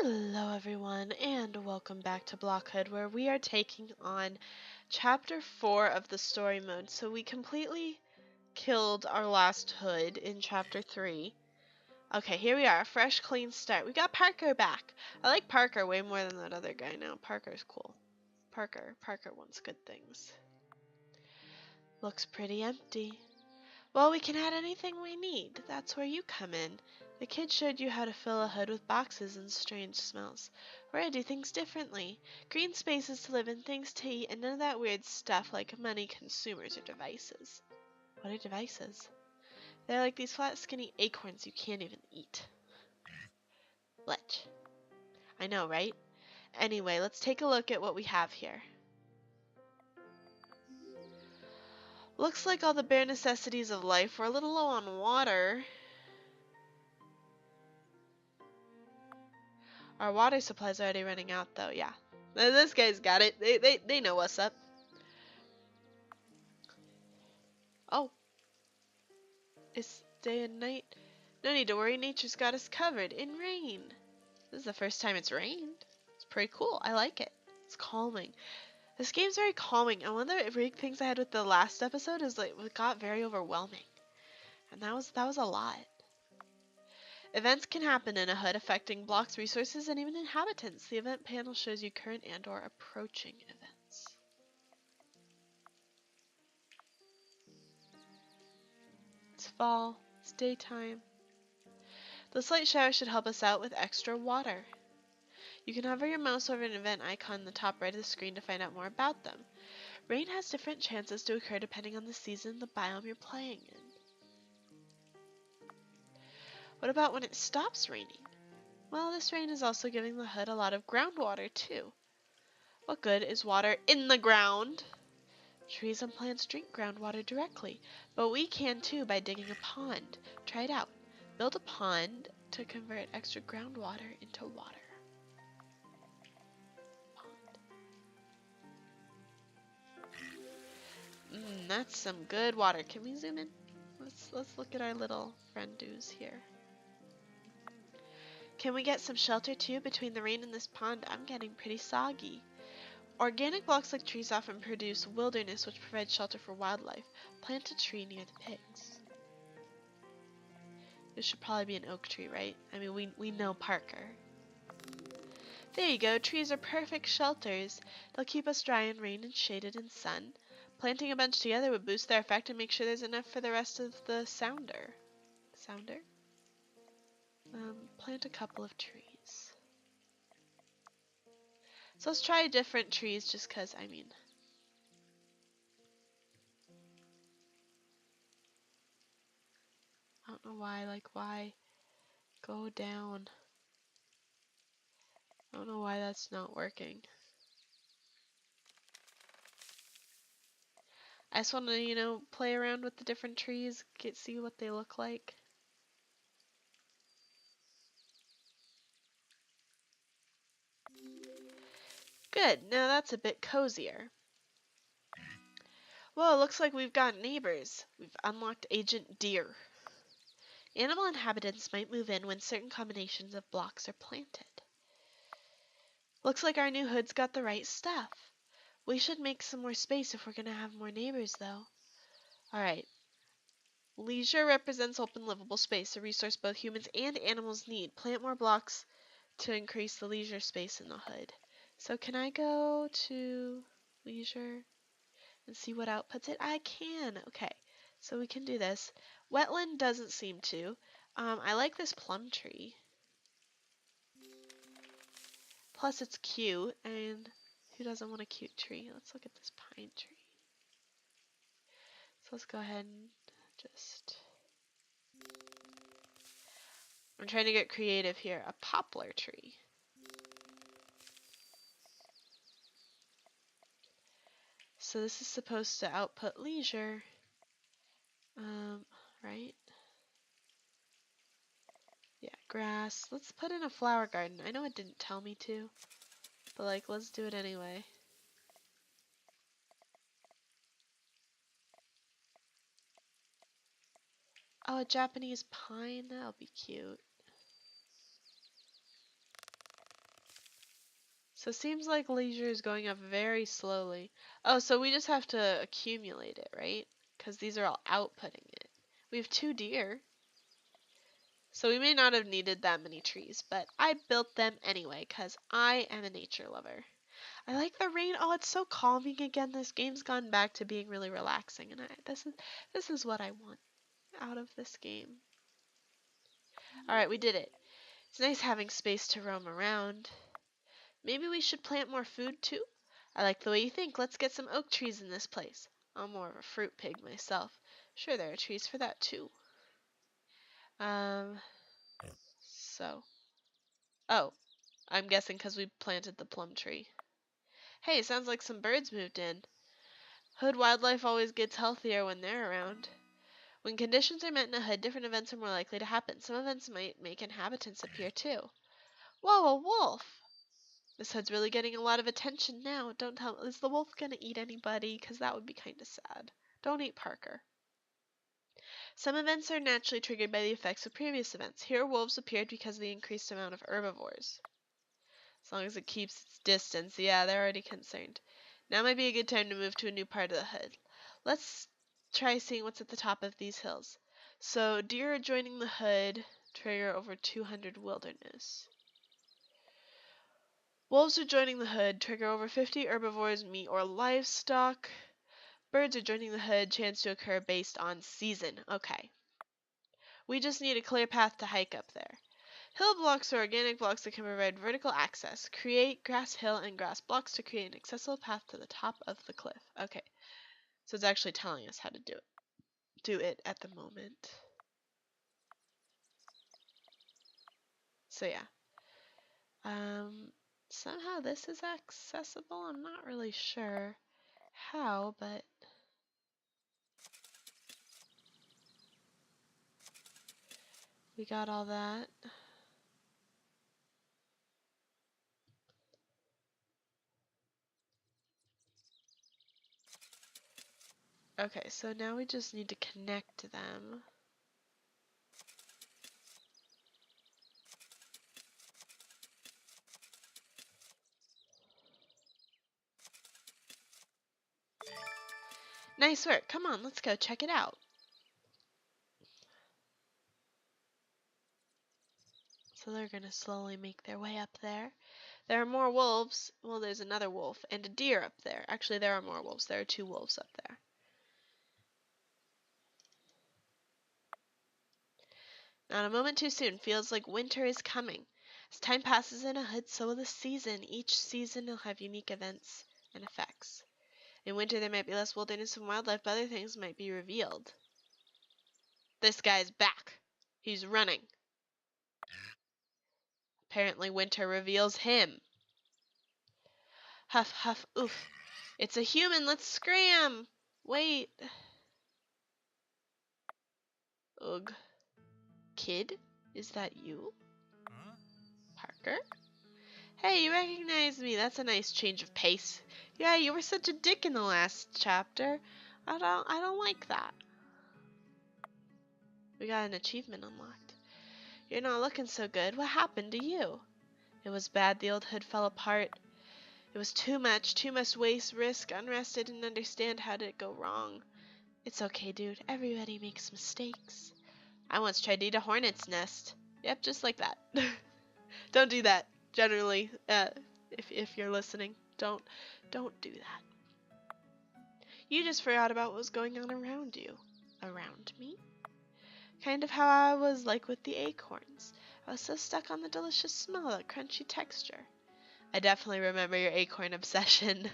Hello everyone and welcome back to Blockhead, where we are taking on chapter 4 of the story mode. So we completely killed our last hood in chapter 3. Okay, here we are, a fresh clean start. We got Parker back. I like Parker way more than that other guy now. Parker's cool. Parker wants good things. Looks pretty empty. Well, we can add anything we need. That's where you come in. The kid showed you how to fill a hood with boxes and strange smells. We're gonna do things differently. Green spaces to live in, things to eat, and none of that weird stuff like money, consumers, or devices. What are devices? They're like these flat, skinny acorns you can't even eat. Lech. I know, right? Anyway, let's take a look at what we have here. Looks like all the bare necessities of life. We're a little low on water. Our water supply's already running out, though. Yeah, this guy's got it. They know what's up. Oh, it's day and night. No need to worry. Nature's got us covered in rain. This is the first time it's rained. It's pretty cool. I like it. It's calming. This game's very calming. And one of the big things I had with the last episode is like it got very overwhelming, and that was a lot. Events can happen in a HUD affecting blocks, resources, and even inhabitants. The event panel shows you current and/or approaching events. It's fall. It's daytime. The slight shower should help us out with extra water. You can hover your mouse over an event icon in the top right of the screen to find out more about them. Rain has different chances to occur depending on the season and the biome you're playing in. What about when it stops raining? Well, this rain is also giving the HUD a lot of groundwater too. What good is water in the ground? Trees and plants drink groundwater directly, but we can too by digging a pond. Try it out. Build a pond to convert extra groundwater into water. Pond. That's some good water. Can we zoom in? Let's look at our little friend-doos here. Can we get some shelter too? Between the rain and this pond, I'm getting pretty soggy. Organic blocks like trees often produce wilderness, which provides shelter for wildlife. Plant a tree near the pigs. This should probably be an oak tree, right? I mean, we know Parker. There you go. Trees are perfect shelters. They'll keep us dry in rain and shaded in sun. Planting a bunch together would boost their effect and make sure there's enough for the rest of the sounder. Sounder? Plant a couple of trees. So let's try different trees just because, I mean. I don't know why, like why go down. I don't know why that's not working. I just want to, play around with the different trees, see what they look like. Good, now that's a bit cozier. Well, it looks like we've got neighbors. We've unlocked Agent Deer. Animal inhabitants might move in when certain combinations of blocks are planted. Looks like our new hood's got the right stuff. We should make some more space if we're going to have more neighbors, though. Alright. Leisure represents open livable space, a resource both humans and animals need. Plant more blocks to increase the leisure space in the hood. So can I go to leisure and see what outputs it? I can. Okay. So we can do this. Wetland doesn't seem to. I like this plum tree. Plus it's cute, and who doesn't want a cute tree? Let's look at this pine tree. So let's go ahead and just... I'm trying to get creative here. A poplar tree. So this is supposed to output leisure. Right? Yeah, grass. Let's put in a flower garden. I know it didn't tell me to, but like, let's do it anyway. Oh, a Japanese pine? That'll be cute. So it seems like leisure is going up very slowly. Oh, so we just have to accumulate it, right? Because these are all outputting it. We have 2 deer. So we may not have needed that many trees, but I built them anyway because I am a nature lover. I like the rain. Oh, it's so calming again. This game's gone back to being really relaxing, and this is what I want out of this game. All right, we did it. It's nice having space to roam around. Maybe we should plant more food too? I like the way you think. Let's get some oak trees in this place. I'm more of a fruit pig myself. Sure, there are trees for that too. Um, so. Oh, I'm guessing because we planted the plum tree. Hey, sounds like some birds moved in. Hood wildlife always gets healthier when they're around. When conditions are met in a hood, different events are more likely to happen. Some events might make inhabitants appear too. Whoa, a wolf! This hood's really getting a lot of attention now. Don't tell me. Is the wolf gonna eat anybody? Because that would be kind of sad. Don't eat Parker. Some events are naturally triggered by the effects of previous events. Here, wolves appeared because of the increased amount of herbivores. As long as it keeps its distance. Yeah, they're already concerned. Now might be a good time to move to a new part of the hood. Let's try seeing what's at the top of these hills. So, deer are joining the hood. Trigger over 200 wilderness. Wolves are joining the hood. Trigger over 50 herbivores, meat, or livestock. Birds are joining the hood. Chance to occur based on season. Okay. We just need a clear path to hike up there. Hill blocks are organic blocks that can provide vertical access. Create grass hill and grass blocks to create an accessible path to the top of the cliff. Okay. So it's actually telling us how to do it at the moment. So yeah. Somehow this is accessible. I'm not really sure how, but we got all that. Okay, so now we just need to connect them. Nice work. Come on, let's go check it out. So they're going to slowly make their way up there. There are more wolves. Well, there's another wolf and a deer up there. Actually, there are more wolves. There are 2 wolves up there. Not a moment too soon. Feels like winter is coming. As time passes in a hood, so will the season. Each season will have unique events and effects. In winter, there might be less wilderness and wildlife, but other things might be revealed. This guy's back. He's running. Apparently, winter reveals him. Huff, huff, oof. It's a human. Let's scram. Wait. Ugh. Kid? Is that you? Parker? Hey, you recognize me. That's a nice change of pace. Yeah, you were such a dick in the last chapter. I don't like that. We got an achievement unlocked. You're not looking so good. What happened to you? It was bad. The old hood fell apart. It was too much waste, risk, unrest. I didn't understand. How did it go wrong? It's okay, dude. Everybody makes mistakes. I once tried to eat a hornet's nest. Yep, just like that. Don't do that. Generally, if you're listening, don't do that. You just forgot about what was going on around you. Around me? Kind of how I was like with the acorns. I was so stuck on the delicious smell, that crunchy texture. I definitely remember your acorn obsession.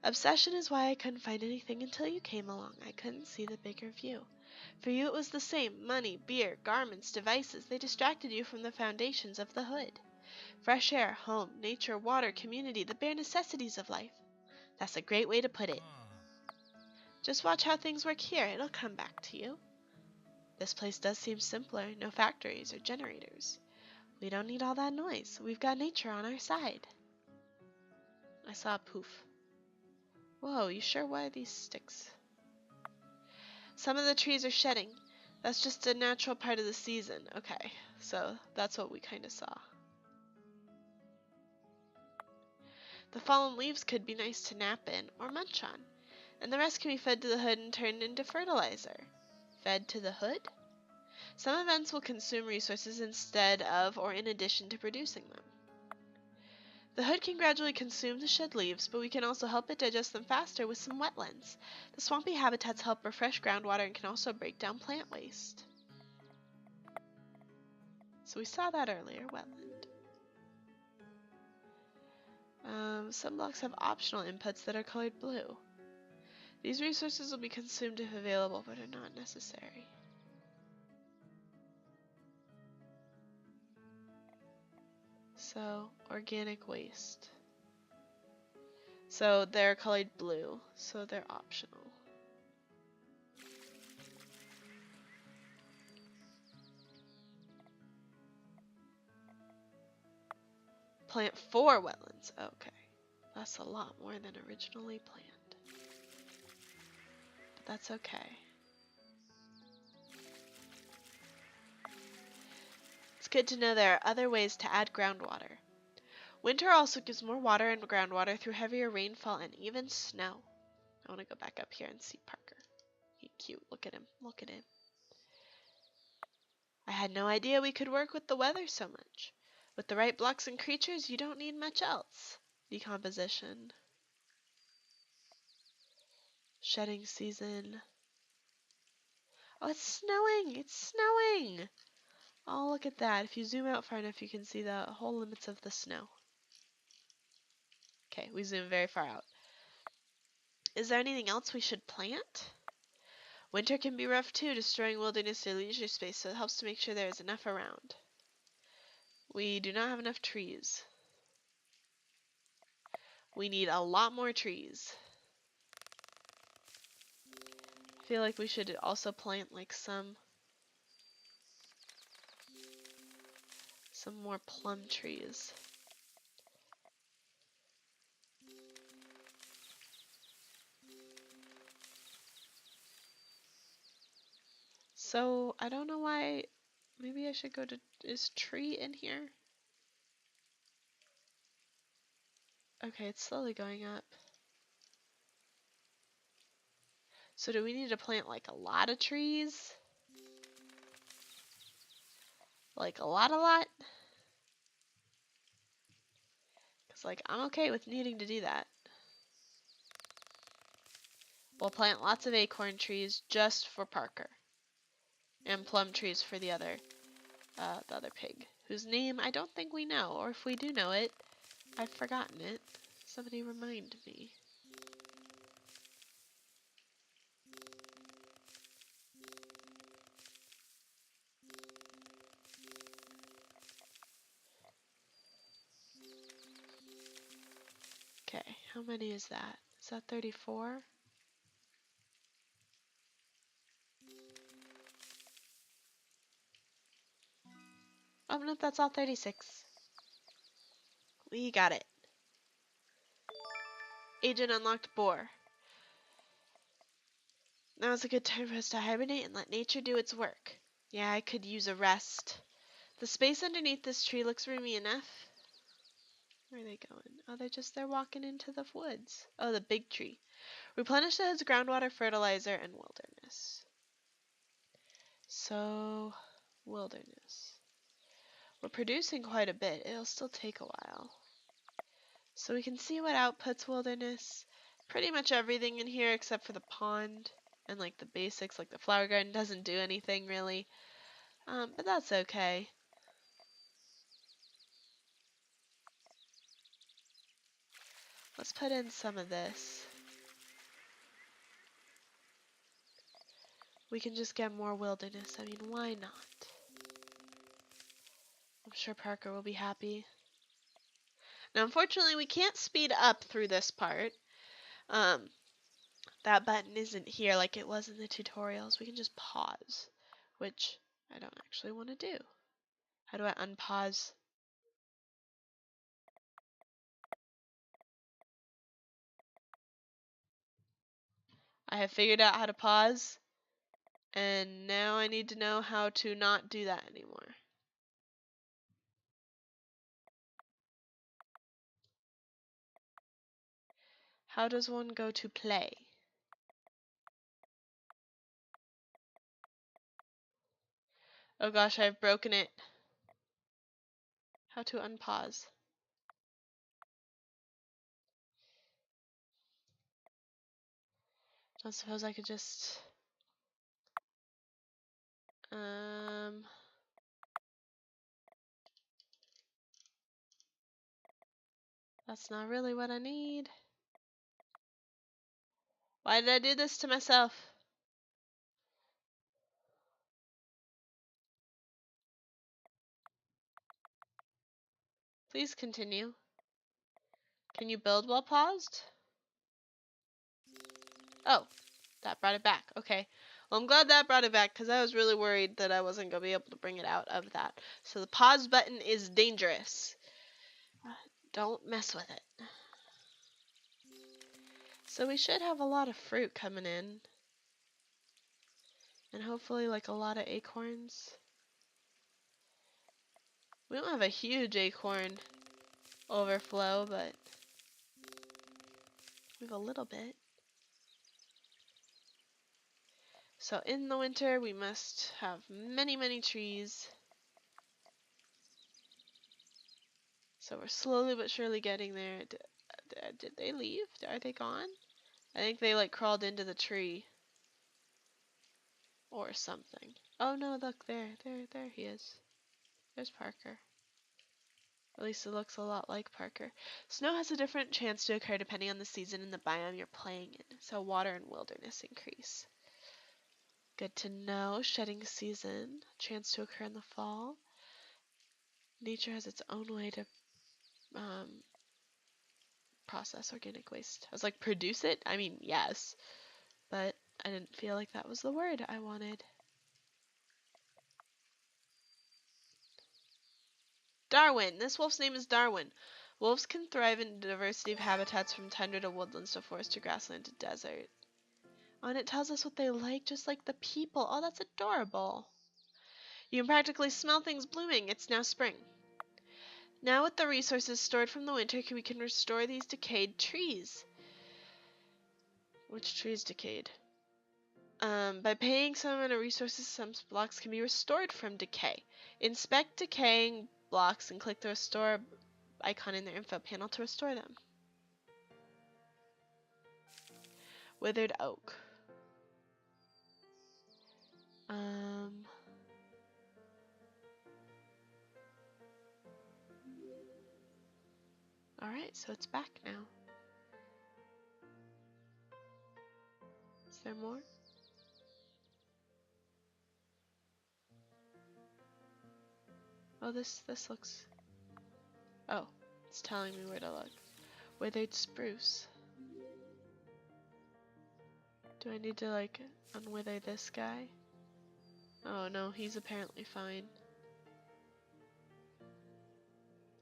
Obsession is why I couldn't find anything until you came along. I couldn't see the bigger view. For you it was the same. Money, beer, garments, devices. They distracted you from the foundations of the hood. Fresh air, home, nature, water, community, the bare necessities of life. That's a great way to put it. Just watch how things work here. It'll come back to you. This place does seem simpler. No factories or generators. We don't need all that noise. We've got nature on our side. I saw a poof. Whoa, you sure? Why are these sticks? Some of the trees are shedding. That's just a natural part of the season. Okay, so that's what we kind of saw. The fallen leaves could be nice to nap in or munch on, and the rest can be fed to the hood and turned into fertilizer. Fed to the hood? Some events will consume resources instead of or in addition to producing them. The hood can gradually consume the shed leaves, but we can also help it digest them faster with some wetlands. The swampy habitats help refresh groundwater and can also break down plant waste. So we saw that earlier, wetland. Some blocks have optional inputs that are colored blue. These resources will be consumed if available, but are not necessary. So, organic waste. So they're colored blue, so they're optional. Plant 4 wetlands. Okay. That's a lot more than originally planned. But that's okay. It's good to know there are other ways to add groundwater. Winter also gives more water and groundwater through heavier rainfall and even snow. I want to go back up here and see Parker. He's cute. Look at him. Look at him. I had no idea we could work with the weather so much. With the right blocks and creatures, you don't need much else. Decomposition. Shedding season. Oh, it's snowing! It's snowing! Oh, look at that. If you zoom out far enough, you can see the whole limits of the snow. Okay, we zoom very far out. Is there anything else we should plant? Winter can be rough too, destroying wilderness or leisure space, so it helps to make sure there is enough around. We do not have enough trees. We need a lot more trees. I feel like we should also plant like some more plum trees. So I don't know why. Maybe I should go to, is tree in here? Okay, it's slowly going up. So do we need to plant like a lot of trees? Like a lot? Because like I'm okay with needing to do that. We'll plant lots of acorn trees just for Parker. And plum trees for the other pig, whose name I don't think we know, or if we do know it, I've forgotten it. Somebody remind me. Okay, how many is that? Is that 34? Oh no, that's all 36. We got it. Agent unlocked boar. Now is a good time for us to hibernate and let nature do its work. Yeah, I could use a rest. The space underneath this tree looks roomy enough. Where are they going? Oh, they're walking into the woods. Oh, the big tree. Replenish the head's groundwater, fertilizer, and wilderness. So, wilderness. We're producing quite a bit. It'll still take a while. So we can see what outputs wilderness. Pretty much everything in here except for the pond and like the basics, like the flower garden doesn't do anything really. But that's okay. Let's put in some of this. We can just get more wilderness. I mean, why not? I'm sure Parker will be happy. Now, unfortunately, we can't speed up through this part. That button isn't here like it was in the tutorials. We can just pause, which I don't actually want to do. How do I unpause? I have figured out how to pause, and now I need to know how to not do that anymore. How does one go to play? Oh gosh, I've broken it. How to unpause? I suppose I could just... That's not really what I need. Why did I do this to myself? Please continue. Can you build while paused? Oh, that brought it back. Okay. Well, I'm glad that brought it back because I was really worried that I wasn't going to be able to bring it out of that. So the pause button is dangerous. Don't mess with it. So we should have a lot of fruit coming in. And hopefully like a lot of acorns. We don't have a huge acorn overflow, but we have a little bit. So in the winter we must have many, many trees. So we're slowly but surely getting there. Did they leave? Are they gone? I think they like crawled into the tree. Or something. Oh no, look, there he is. There's Parker. At least it looks a lot like Parker. Snow has a different chance to occur depending on the season and the biome you're playing in, so water and wilderness increase. Good to know. Shedding season, chance to occur in the fall. Nature has its own way to process organic waste. I was like, produce it? I mean, yes, but I didn't feel like that was the word I wanted. Darwin. This wolf's name is Darwin. Wolves can thrive in a diversity of habitats from tundra to woodlands to forest to grassland to desert. Oh, and it tells us what they like, just like the people. Oh, that's adorable. You can practically smell things blooming. It's now spring. Now with the resources stored from the winter, we can restore these decayed trees. Which trees decayed? By paying some amount of resources, some blocks can be restored from decay. Inspect decaying blocks and click the restore icon in their info panel to restore them. Withered oak. Alright, so it's back now. Is there more? Oh, this looks... Oh, it's telling me where to look. Withered spruce. Do I need to, like, unwither this guy? Oh, no, he's apparently fine.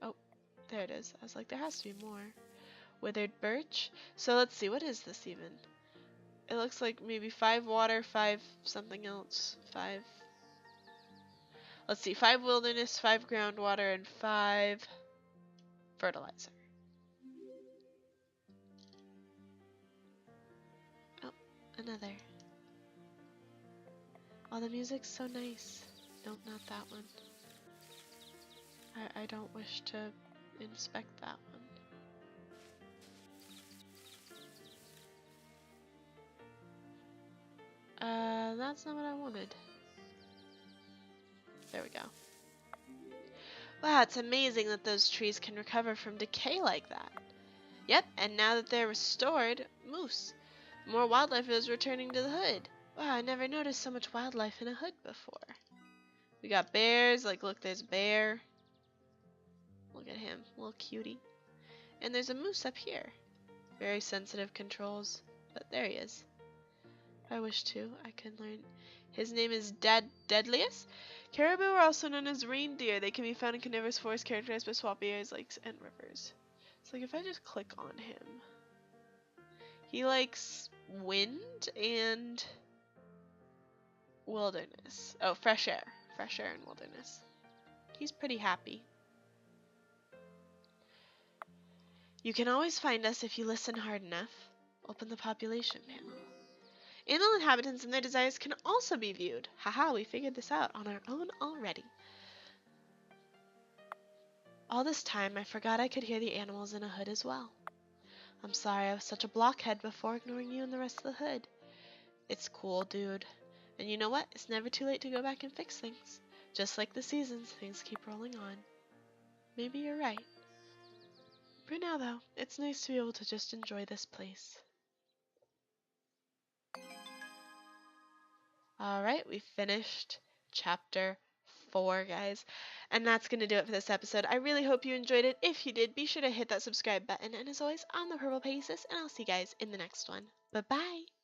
Oh, there it is. I was like, there has to be more. Withered birch. So let's see, what is this even? It looks like maybe 5 water, 5 something else, 5... Let's see, 5 wilderness, 5 groundwater, and 5 fertilizer. Oh, another. Oh, the music's so nice. Nope, not that one. I don't wish to inspect that one. That's not what I wanted. There we go. Wow, it's amazing that those trees can recover from decay like that. Yep, and now that they're restored, moose. More wildlife is returning to the hood. Wow, I never noticed so much wildlife in a hood before. We got bears, like look, there's a bear. Look at him, little cutie. And there's a moose up here. Very sensitive controls, but there he is. If I wish to, I can learn. His name is Deadliest. Caribou are also known as reindeer. They can be found in carnivorous forests characterized by swampy areas, lakes, and rivers. So like if I just click on him, he likes wind and wilderness. Oh, fresh air. Fresh air and wilderness. He's pretty happy. You can always find us if you listen hard enough. Open the population panel. Animal inhabitants and their desires can also be viewed. Haha, we figured this out on our own already. All this time, I forgot I could hear the animals in a hood as well. I'm sorry I was such a blockhead before, ignoring you and the rest of the hood. It's cool, dude. And you know what? It's never too late to go back and fix things. Just like the seasons, things keep rolling on. Maybe you're right. For now, though, it's nice to be able to just enjoy this place. Alright, we finished chapter 4, guys. And that's going to do it for this episode. I really hope you enjoyed it. If you did, be sure to hit that subscribe button. And as always, I'm the Purple Pegasus, and I'll see you guys in the next one. Bye-bye!